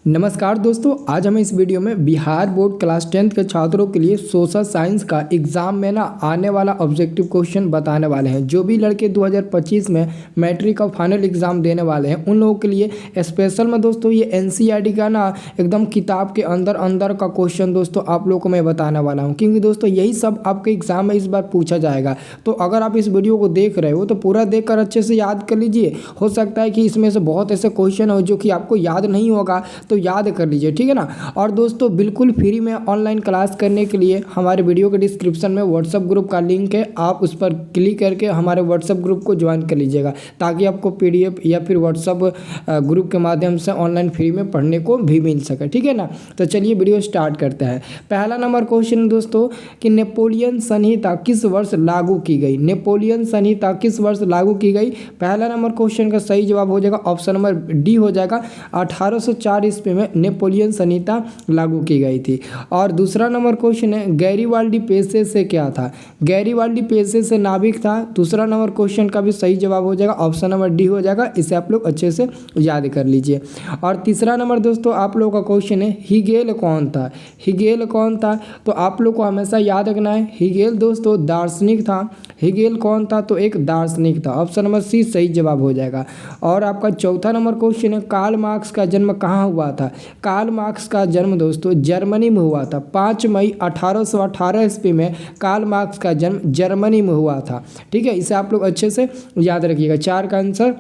नमस्कार दोस्तों, आज हम इस वीडियो में बिहार बोर्ड क्लास 10th के छात्रों के लिए सोशल साइंस का एग्ज़ाम में आने वाला ऑब्जेक्टिव क्वेश्चन बताने वाले हैं। जो भी लड़के 2025 में मैट्रिक का फाइनल एग्ज़ाम देने वाले हैं उन लोगों के लिए स्पेशल में दोस्तों ये एनसीईआरटी का एकदम किताब के अंदर अंदर का क्वेश्चन दोस्तों आप लोगों को मैं बताने वाला हूँ, क्योंकि दोस्तों यही सब आपके एग्ज़ाम में इस बार पूछा जाएगा। तो अगर आप इस वीडियो को देख रहे हो तो पूरा देख कर अच्छे से याद कर लीजिए। हो सकता है कि इसमें से बहुत ऐसे क्वेश्चन हो जो कि आपको याद नहीं होगा, तो याद कर लीजिए, ठीक है ना। और दोस्तों बिल्कुल फ्री में ऑनलाइन क्लास करने के लिए हमारे वीडियो के डिस्क्रिप्शन में व्हाट्सएप ग्रुप का लिंक है, आप उस पर क्लिक करके हमारे व्हाट्सएप ग्रुप को ज्वाइन कर लीजिएगा, ताकि आपको पीडीएफ या फिर व्हाट्सएप ग्रुप के माध्यम से ऑनलाइन फ्री में पढ़ने को भी मिल सके, ठीक है ना। तो चलिए वीडियो स्टार्ट करते हैं। पहला नंबर क्वेश्चन दोस्तों कि नेपोलियन संहिता किस वर्ष लागू की गई। नेपोलियन संहिता किस वर्ष लागू की गई। पहला नंबर क्वेश्चन का सही जवाब हो जाएगा ऑप्शन नंबर डी हो जाएगा। 1804 ईस्वी में नेपोलियन संहिता लागू की गई थी। और दूसरा नंबर क्वेश्चन है गैरीवाल्डी पेशे से क्या था। गैरीवाल्डी पेशे से नाविक था। दूसरा नंबर क्वेश्चन का भी सही जवाब हो जाएगा ऑप्शन नंबर डी हो जाएगा। इसे आप लोग अच्छे से याद कर लीजिए। और तीसरा नंबर दोस्तों आप लोगों का क्वेश्चन है हिगेल कौन था। हिगेल कौन था, तो आप लोग को हमेशा याद रखना है हिगेल दोस्तों दार्शनिक था। हिगेल कौन था, तो एक दार्शनिक था। ऑप्शन नंबर सी सही जवाब हो जाएगा। और आपका चौथा नंबर क्वेश्चन है कार्ल मार्क्स का जन्म कहाँ हुआ था। कार्ल मार्क्स का जन्म दोस्तों जर्मनी में हुआ था। 5 मई 1818 ईस्वी में कार्ल मार्क्स का जन्म जर्मनी में हुआ था, ठीक है। इसे आप लोग अच्छे से याद रखिएगा। 4 का आंसर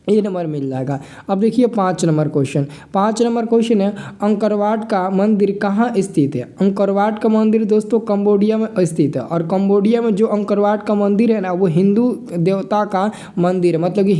ए नंबर मिल जाएगा। अब देखिए 5 नंबर क्वेश्चन। 5 नंबर क्वेश्चन है अंकरवाट का मंदिर कहाँ स्थित है। अंकरवाट का मंदिर दोस्तों कंबोडिया में स्थित है। और कंबोडिया में जो अंकरवाट का मंदिर है ना, वो हिंदू देवता का मंदिर है, मतलब कि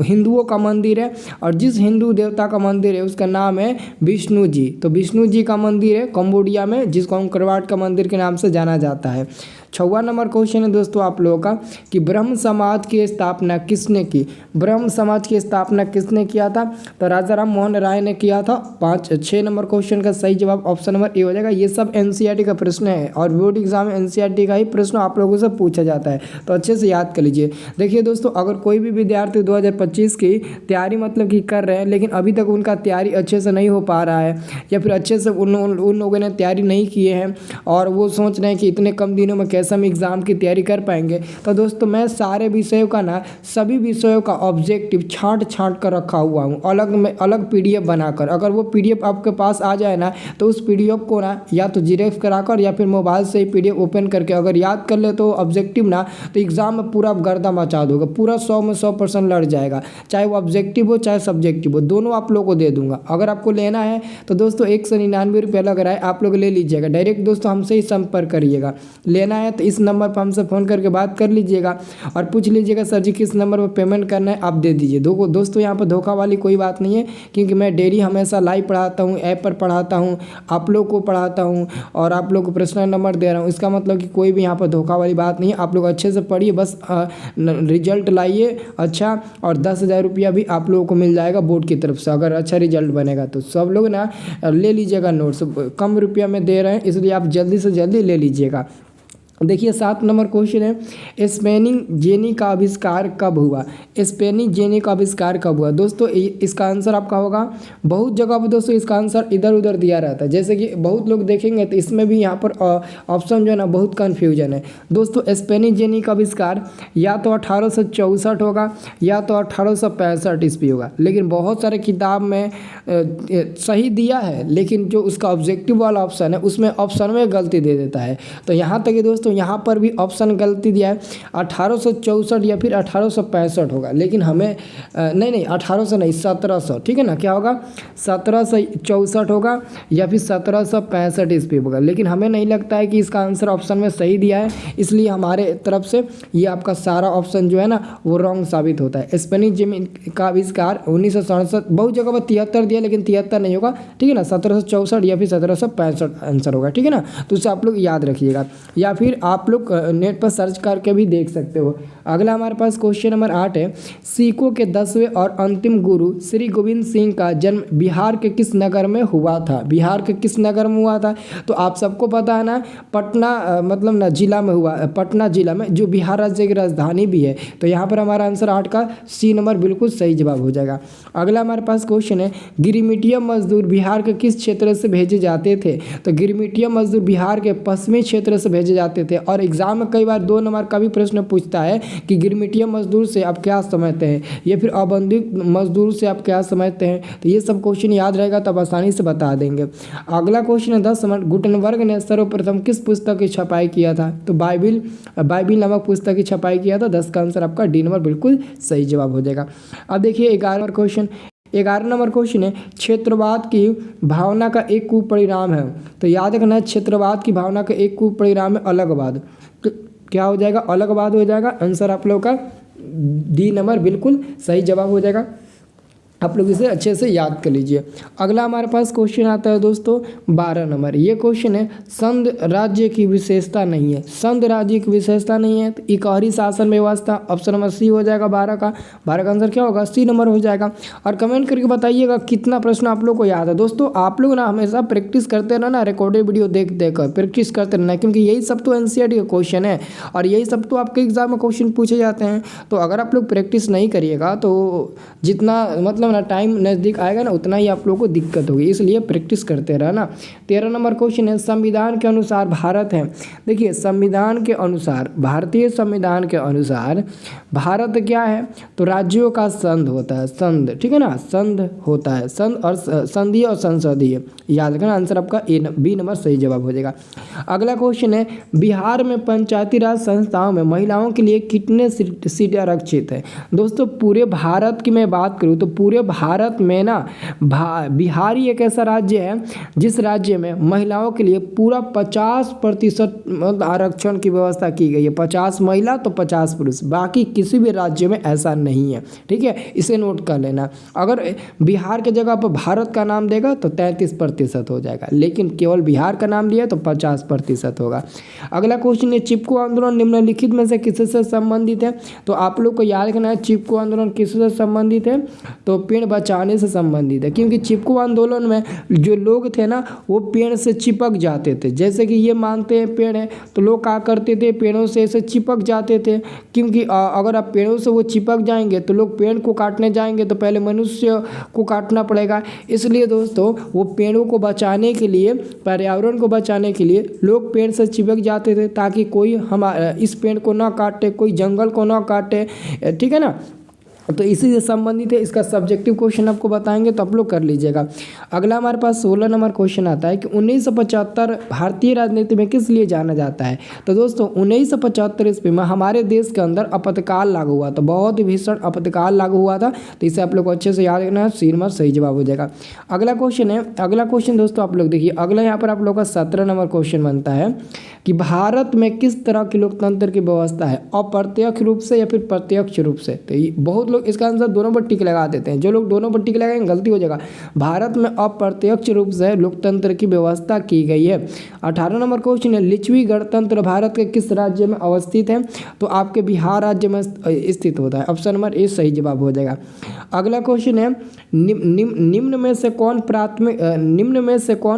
हिंदुओं का मंदिर है। और जिस हिंदू देवता का मंदिर है उसका नाम है विष्णु जी। तो विष्णु जी का मंदिर है कंबोडिया में, जिसको अंकरवाट का मंदिर के नाम से जाना जाता है। 6वां नंबर क्वेश्चन है दोस्तों आप लोगों का कि ब्रह्म समाज की स्थापना किसने की। ब्रह्म समाज की स्थापना किसने किया था, तो राजा राम मोहन राय ने किया था। 6 नंबर क्वेश्चन का सही जवाब ऑप्शन नंबर ए हो जाएगा। ये सब एनसीईआरटी का प्रश्न है और बोर्ड एग्जाम में एनसीईआरटी का ही प्रश्न आप लोगों से पूछा जाता है, तो अच्छे से याद कर लीजिए। देखिए दोस्तों, अगर कोई भी विद्यार्थी 2025 की तैयारी मतलब कि कर रहे हैं, लेकिन अभी तक उनका तैयारी अच्छे से नहीं हो पा रहा है, या फिर अच्छे से उन लोगों ने तैयारी नहीं किए हैं और वो सोच रहे हैं कि इतने कम दिनों में कैसे हम एग्ज़ाम की तैयारी कर पाएंगे, तो दोस्तों मैं सारे विषयों का सभी विषयों का ऑब्जेक्टिव छांट कर रखा हुआ हूँ अलग पीडीएफ बनाकर। अगर वो पीडीएफ आपके पास आ जाए ना, तो उस पीडीएफ को या तो जेरॉक्स कराकर या फिर मोबाइल से ही पीडीएफ ओपन करके अगर याद कर ले तो ऑब्जेक्टिव तो एग्ज़ाम में पूरा गर्दा मचा दोगे, पूरा 100 में 100% लड़ जाएगा। चाहे वो ऑब्जेक्टिव हो चाहे सब्जेक्टिव हो, दोनों आप लोगों को दे दूंगा। अगर आपको लेना है तो दोस्तों 199 रुपये लग रहा है, आप लोग ले लीजिएगा। डायरेक्ट दोस्तों हमसे ही संपर्क करिएगा। लेना है तो इस नंबर पर हमसे फ़ोन करके बात कर लीजिएगा और पूछ लीजिएगा सर जी किस नंबर पर पेमेंट करना है, आप दे दीजिए। दोस्तों यहाँ पर धोखा वाली कोई बात नहीं है, क्योंकि मैं डेली हमेशा लाइव पढ़ाता हूँ, ऐप पर पढ़ाता हूँ, आप लोग को पढ़ाता हूँ और आप लोग को पर्सनल नंबर दे रहा हूँ। इसका मतलब कि कोई भी यहाँ पर धोखा वाली बात नहीं है। आप लोग अच्छे से पढ़िए, बस रिजल्ट लाइए अच्छा, और 10,000 रुपया भी आप लोगों को मिल जाएगा बोर्ड की तरफ से अगर अच्छा रिजल्ट बनेगा। तो सब लोग ले लीजिएगा नोट्स, कम रुपया में दे रहे हैं, इसलिए आप जल्दी से जल्दी ले लीजिएगा। देखिए 7 नंबर क्वेश्चन है स्पेनिंग जेनी का आविष्कार कब हुआ। स्पेनिंग जेनी का आविष्कार कब हुआ दोस्तों, इसका आंसर आपका होगा बहुत जगह पर दोस्तों इसका आंसर इधर उधर दिया रहता है, जैसे कि बहुत लोग देखेंगे तो इसमें भी यहाँ पर ऑप्शन जो है ना बहुत कन्फ्यूजन है दोस्तों। स्पेनिंग जेनी का आविष्कार या तो 1864 होगा या तो 1865 ईस्वी होगा, लेकिन बहुत सारे किताब में सही दिया है, लेकिन जो उसका ऑब्जेक्टिव वाला ऑप्शन है उसमें ऑप्शन में गलती दे देता है। तो यहाँ तक दोस्तों यहाँ पर भी ऑप्शन गलती दिया है, 1864 या फिर 1865 होगा, लेकिन हमें नहीं 1800 नहीं 1700, ठीक है ना। क्या होगा 1764 होगा या फिर 1765 ईस्वी होगा, लेकिन हमें नहीं लगता है कि इसका आंसर ऑप्शन में सही दिया है, इसलिए हमारे तरफ से ये आपका सारा ऑप्शन जो है ना वो रॉन्ग साबित होता है। स्पेनिश जेनी का आविष्कार 1967, बहुत जगह पर 73 दिया, लेकिन 73 नहीं होगा, ठीक है ना। 1764 या फिर 1765 आंसर होगा, ठीक है ना। तो उसे आप लोग याद रखिएगा। या फिर फिर आप लोग नेट पर सर्च करके भी देख सकते हो। अगला हमारे पास क्वेश्चन नंबर 8 है, सिखों के 10वें और अंतिम गुरु श्री गोविंद सिंह का जन्म बिहार के किस नगर में हुआ था? बिहार के किस नगर में हुआ था? तो आप सबको पता है ना, पटना मतलब ना जिला में हुआ, पटना जिला में, जो बिहार राज्य की राजधानी भी है। तो यहाँ पर हमारा आंसर 8 का सी नंबर बिल्कुल सही जवाब हो जाएगा। अगला हमारे पास क्वेश्चन है, गिरिमिटिया मजदूर बिहार के किस क्षेत्र से भेजे जाते थे? तो गिरिमिटिया मजदूर बिहार के पश्चिमी क्षेत्र से भेजे जाते थे। और एग्जाम में कई बार 2 नंबर का भी प्रश्न पूछता है कि गिरमिटिया मजदूर से आप क्या समझते हैं, या फिर अबंधित मजदूर से आप क्या समझते हैं। तो ये सब क्वेश्चन याद रहेगा तो आप आसानी से बता देंगे। अगला क्वेश्चन है 10 नंबर, गुटेनबर्ग ने सर्वप्रथम किस पुस्तक की छपाई किया था? तो बाइबिल नामक पुस्तक की छपाई किया था। 10 का आंसर आपका डी नंबर बिल्कुल सही जवाब हो जाएगा। अब देखिए 11 नंबर क्वेश्चन है, क्षेत्रवाद की भावना का एक कुपरिणाम है। तो याद रखना है, क्षेत्रवाद की भावना का एक कुपरिणाम है अलगवाद। तो क्या हो जाएगा? अलगवाद हो जाएगा। आंसर आप लोग का डी नंबर बिल्कुल सही जवाब हो जाएगा। आप लोग इसे अच्छे से याद कर लीजिए। अगला हमारे पास क्वेश्चन आता है दोस्तों 12 नंबर। ये क्वेश्चन है, संघ राज्य की विशेषता नहीं है। संघ राज्य की विशेषता नहीं है तो इकहरी शासन व्यवस्था। ऑप्शन नंबर सी हो जाएगा 12 का आंसर क्या होगा? सी नंबर हो जाएगा। और कमेंट करके बताइएगा कितना प्रश्न आप लोग को याद है। दोस्तों आप लोग ना हमेशा प्रैक्टिस करते रहना, रिकॉर्डेड वीडियो देख कर प्रैक्टिस करते रहना, क्योंकि यही सब तो एनसीईआरटी का क्वेश्चन है और यही सब तो आपके एग्जाम में क्वेश्चन पूछे जाते हैं। तो अगर आप लोग प्रैक्टिस नहीं करिएगा तो जितना मतलब ना टाइम नज़दीक आएगा ना, उतना ही आप लोगों को दिक्कत होगी, इसलिए प्रैक्टिस करते रहना। 13 नंबर क्वेश्चन है, संविधान के अनुसार भारत है। देखिए संविधान के अनुसार, भारतीय संविधान के अनुसार भारत क्या है? तो राज्यों का संघ होता है, संघ, ठीक है ना, संघ होता है, संघ और संघीय और संसदीय। याद रखना, आंसर आपका बी नंबर सही जवाब हो जाएगा। अगला क्वेश्चन है, बिहार में पंचायती राज संस्थाओं में महिलाओं के लिए कितने सीटें आरक्षित है? दोस्तों पूरे भारत की मैं बात करूँ तो पूरे भारत में ना बिहार ही एक ऐसा राज्य है जिस राज्य में महिलाओं के लिए पूरा 50% आरक्षण की व्यवस्था की गई है। 50 महिला तो 50 पुरुष, बाकी किसी भी राज्य में ऐसा नहीं है। ठीक है, इसे नोट कर लेना। अगर बिहार के जगह पर भारत का नाम देगा तो 33% हो जाएगा, लेकिन केवल बिहार का नाम दिया तो 50% होगा। अगला क्वेश्चन है, चिपको आंदोलन निम्नलिखित में से किससे संबंधित है? तो आप लोग को याद रखना है, चिपको आंदोलन किससे संबंधित है? तो पेड़ बचाने से संबंधित है, क्योंकि चिपको आंदोलन में जो लोग थे ना वो पेड़ से चिपक जाते थे। जैसे कि ये मानते हैं पेड़ है, तो लोग क्या करते थे, पेड़ों से ऐसे चिपक जाते थे, क्योंकि अगर आप पेड़ों से वो चिपक जाएंगे तो लोग पेड़ को काटने जाएंगे तो पहले मनुष्य को काटना पड़ेगा। इसलिए दोस्तों वो पेड़ों को बचाने के लिए, पर्यावरण को बचाने के लिए लोग पेड़ से चिपक जाते थे, ताकि कोई हमारा इस पेड़ को ना काटे, कोई जंगल को ना काटे। ठीक है ना, तो इसी से संबंधित है। इसका सब्जेक्टिव क्वेश्चन आपको बताएंगे तो आप लोग कर लीजिएगा। अगला हमारे पास 16 नंबर क्वेश्चन आता है कि 1975 भारतीय राजनीति में किस लिए जाना जाता है? तो दोस्तों 1975 ईस्वी में हमारे देश के अंदर आपातकाल लागू हुआ था, बहुत ही भीषण आपातकाल लागू हुआ था। तो इसे आप लोग को अच्छे से याद रखना है, सी नंबर सही जवाब हो जाएगा। अगला क्वेश्चन है, अगला क्वेश्चन दोस्तों आप लोग देखिए, अगला यहाँ पर आप लोग का 17 नंबर क्वेश्चन बनता है कि भारत में किस तरह की लोकतंत्र की व्यवस्था है, अप्रत्यक्ष रूप से या फिर प्रत्यक्ष रूप से? तो बहुत लोग इसका आंसर दोनों पर टिक लगा देते हैं। जो लोग दोनों पर टिक लगाएंगे गलती हो जाएगा। भारत में अप्रत्यक्ष रूप से लोकतंत्र की व्यवस्था की गई है। 18 नंबर क्वेश्चन है, लिच्छवी गणतंत्र भारत के किस राज्य में अवस्थित है? तो आपके बिहार राज्य में स्थित होता है। ऑप्शन नंबर ए सही जवाब हो जाएगा। अगला क्वेश्चन है, निम्न में से कौन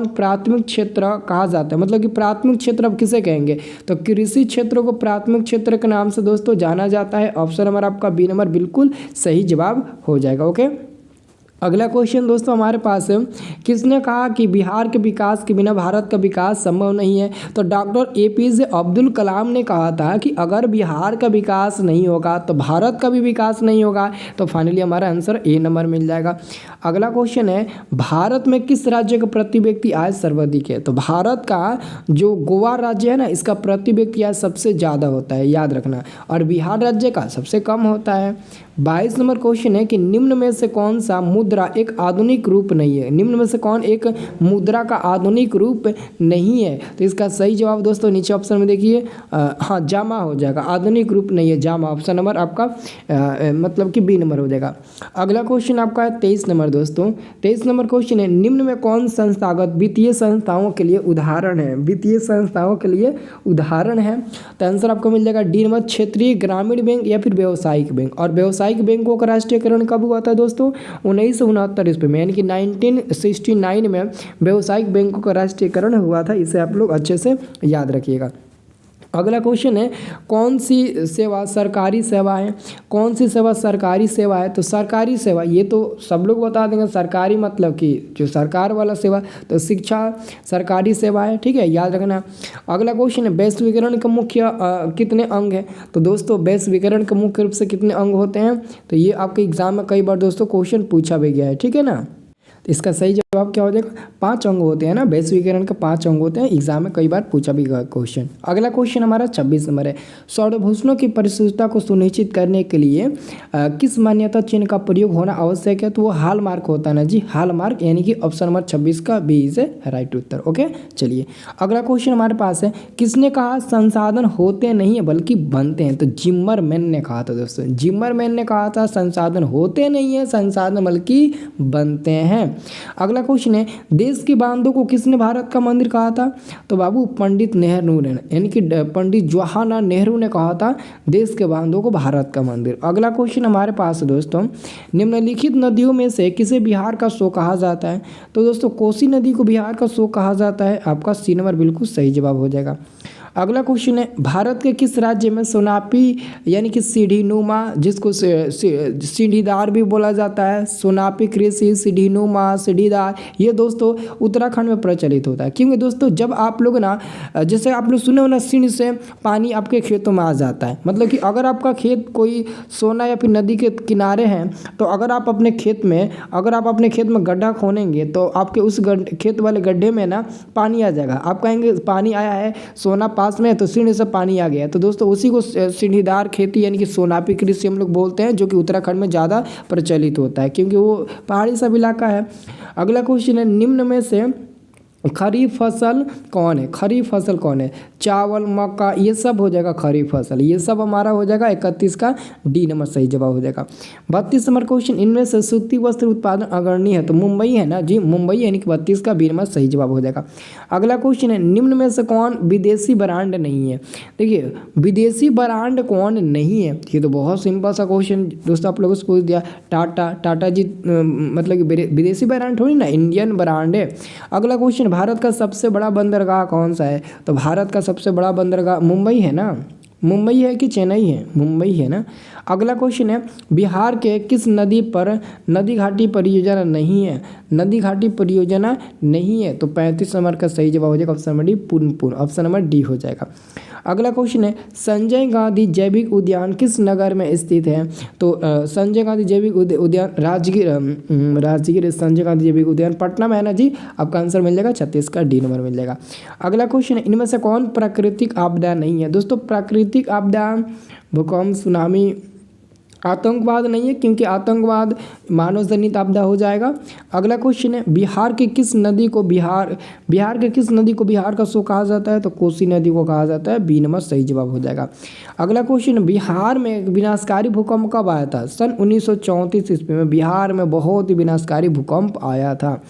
प्राथमिक क्षेत्र कहा जाता है? मतलब कि प्राथमिक क्षेत्र अब किसे कहेंगे? तो कृषि क्षेत्र को प्राथमिक क्षेत्र के नाम से दोस्तों जाना जाता है। ऑप्शन नंबर आपका बी नंबर बिल्कुल सही जवाब हो जाएगा। ओके, अगला क्वेश्चन दोस्तों हमारे पास है, किसने कहा कि बिहार के विकास के बिना भारत का विकास संभव नहीं है? तो डॉक्टर एपीजे अब्दुल कलाम ने कहा था कि अगर बिहार का विकास नहीं होगा तो भारत का भी विकास नहीं होगा। तो फाइनली हमारा आंसर ए नंबर मिल जाएगा। अगला क्वेश्चन है, भारत में किस राज्य का प्रति व्यक्ति आय सर्वाधिक है? तो भारत का जो गोवा राज्य है ना, इसका प्रति व्यक्ति आय सबसे ज़्यादा होता है, याद रखना, और बिहार राज्य का सबसे कम होता है। 22 नंबर क्वेश्चन है कि निम्न में से कौन सा मुद्रा एक आधुनिक रूप नहीं है। निम्न में से कौन एक मुद्रा का आधुनिक रूप नहीं है। तो इसका सही जवाब दोस्तों नीचे ऑप्शन में देखिए, हाँ जामा हो जाएगा, आधुनिक रूप नहीं है जामा। ऑप्शन नंबर आपका मतलब कि बी नंबर हो जाएगा। अगला क्वेश्चन आपका है 23 नंबर दोस्तों। 23 नंबर क्वेश्चन है निम्न में कौन संस्थागत वित्तीय संस्थाओं के लिए उदाहरण है। वित्तीय संस्थाओं के लिए उदाहरण है तो आंसर आपको मिल जाएगा डी नंबर, क्षेत्रीय ग्रामीण बैंक या फिर व्यावसायिक बैंक। और व्यावसायिक बैंकों का राष्ट्रीयकरण कब हुआ था दोस्तों? 1969 ईस्वी में, यानी कि 1969 में व्यावसायिक बैंकों का राष्ट्रीयकरण हुआ था। इसे आप लोग अच्छे से याद रखिएगा। अगला क्वेश्चन है कौन सी सेवा सरकारी सेवा है। कौन सी सेवा सरकारी सेवा है? तो सरकारी सेवा ये तो सब लोग बता देंगे, सरकारी मतलब कि जो सरकार वाला सेवा, तो शिक्षा सरकारी सेवा है, ठीक है, याद रखना। अगला क्वेश्चन है वैश्वीकरण का मुख्य कितने अंग है। तो दोस्तों वैश्वीकरण के मुख्य रूप से कितने अंग होते हैं? तो ये आपके एग्जाम में कई बार दोस्तों क्वेश्चन पूछा भी गया है, ठीक है ना। इसका सही जवाब क्या हो जाएगा? 5 अंग होते हैं ना, वैश्वीकरण के 5 अंग होते हैं, एग्जाम में कई बार पूछा भी गया क्वेश्चन। अगला क्वेश्चन हमारा 26 नंबर है, सौरभूषणों की परिशुद्धता को सुनिश्चित करने के लिए किस मान्यता चिन्ह का प्रयोग होना आवश्यक है। तो वो हॉलमार्क होता है ना जी, हॉलमार्क, यानी कि ऑप्शन नंबर 26 का बी इज राइट उत्तर। ओके चलिए अगला क्वेश्चन हमारे पास है, किसने कहा संसाधन होते नहीं है बल्कि बनते हैं। तो जिम्मरमैन ने कहा था दोस्तों, जिम्मरमैन ने कहा था संसाधन होते नहीं है, संसाधन बल्कि बनते हैं। अगला क्वेश्चन है देश की बांधों को किसने भारत का मंदिर कहा था। तो बाबू पंडित नेहरू ने, यानी कि पंडित जवाहरलाल नेहरू ने कहा था देश के बांधों को भारत का मंदिर। अगला क्वेश्चन हमारे पास है दोस्तों, निम्नलिखित नदियों में से किसे बिहार का सो कहा जाता है। तो दोस्तों कोसी नदी को बिहार का सो कहा जाता है, आपका सी नंबर बिल्कुल सही जवाब हो जाएगा। अगला क्वेश्चन है भारत के किस राज्य में सोनापी यानी कि सीढ़ीनुमा, जिसको सीढ़ीदार भी बोला जाता है, सोनापी कृषि, सीढ़ीनुमा, सीढ़ीदार, ये दोस्तों उत्तराखंड में प्रचलित होता है। क्योंकि दोस्तों जब आप लोग ना, जैसे आप लोग सुने हो ना, सीढ़ी से पानी आपके खेतों में आ जाता है, मतलब कि अगर आपका खेत कोई सोना या फिर नदी के किनारे हैं, तो अगर आप अपने खेत में गड्ढा खोनेंगे तो आपके उस खेत वाले गड्ढे में ना पानी आ जाएगा। आप कहेंगे पानी आया है, सोना पास में है, तो सीढ़ी से पानी आ गया है। तो दोस्तों उसी को सीढ़ीदार खेती यानी कि सोनापी कृषि हम लोग बोलते हैं, जो कि उत्तराखंड में ज़्यादा प्रचलित होता है क्योंकि वो पहाड़ी सब इलाका है। अगला क्वेश्चन है निम्न में से खरीफ फसल कौन है। खरीफ फसल कौन है? चावल, मक्का, ये सब हो जाएगा खरीफ फसल, ये सब हमारा हो जाएगा 31 का डी नंबर सही जवाब हो जाएगा। 32 नंबर क्वेश्चन, इनमें से सूती वस्त्र उत्पादन अग्रणी है। तो मुंबई है ना जी, मुंबई, यानी कि 32 का बी नंबर सही जवाब हो जाएगा। अगला क्वेश्चन है निम्न में से कौन विदेशी ब्रांड नहीं है। देखिए विदेशी ब्रांड कौन नहीं है, ये तो बहुत सिंपल सा क्वेश्चन दोस्तों आप लोगों से पूछ दिया। टाटा जी मतलब कि विदेशी ब्रांड थोड़ी ना, इंडियन ब्रांड है। अगला क्वेश्चन भारत का सबसे बड़ा बंदरगाह कौन सा है। तो भारत का सबसे बड़ा बंदरगाह मुंबई है ना, मुंबई है कि चेन्नई है, मुंबई है ना। अगला क्वेश्चन है बिहार के किस नदी पर नदी घाटी परियोजना नहीं है। नदी घाटी परियोजना नहीं है, तो 35 नंबर का सही जवाब हो जाएगा option number D, Punpun, option number D हो जाएगा। अगला क्वेश्चन है संजय गांधी जैविक उद्यान किस नगर में स्थित है। तो संजय गांधी जैविक उद्यान राजगीर संजय गांधी जैविक उद्यान पटना में है ना जी, आपका आंसर मिल जाएगा 36 का डी नंबर मिल जाएगा। अगला क्वेश्चन है इनमें से कौन प्राकृतिक आपदा नहीं है। दोस्तों प्राकृतिक आपदा भूकंप, सुनामी, आतंकवाद नहीं है, क्योंकि आतंकवाद मानव जनित आपदा हो जाएगा। अगला क्वेश्चन है बिहार के किस नदी को बिहार का सो कहा जाता है। तो कोसी नदी को कहा जाता है, बी नंबर सही जवाब हो जाएगा। अगला क्वेश्चन, बिहार में विनाशकारी भूकंप कब आया था। सन 1934 ईस्वी में बिहार में बहुत ही विनाशकारी भूकंप आया था।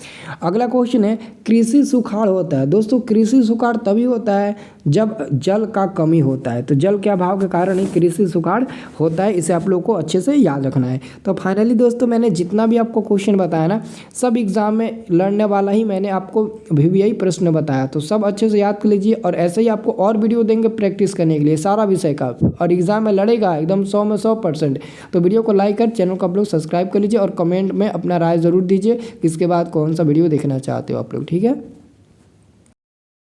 अगला क्वेश्चन है कृषि सुखाड़ होता है। दोस्तों कृषि सुखाड़ तभी होता है जब जल का कमी होता है, तो जल के अभाव के कारण ही कृषि सुखाड़ होता है, इसे आप लोग को अच्छे से याद रखना है। तो फाइनली दोस्तों मैंने जितना भी आपको क्वेश्चन बताया ना, सब एग्जाम में लड़ने वाला ही मैंने आपको VVI प्रश्न बताया, तो सब अच्छे से याद कर लीजिए। और ऐसे ही आपको और वीडियो देंगे प्रैक्टिस करने के लिए सारा विषय का, और एग्जाम में लड़ेगा एकदम 100 में 100%। तो वीडियो को लाइक कर, चैनल को आप लोग सब्सक्राइब कर लीजिए और कमेंट में अपना राय ज़रूर दीजिए, इसके बाद कौन सा वीडियो देखना चाहते हो आप लोग, ठीक है।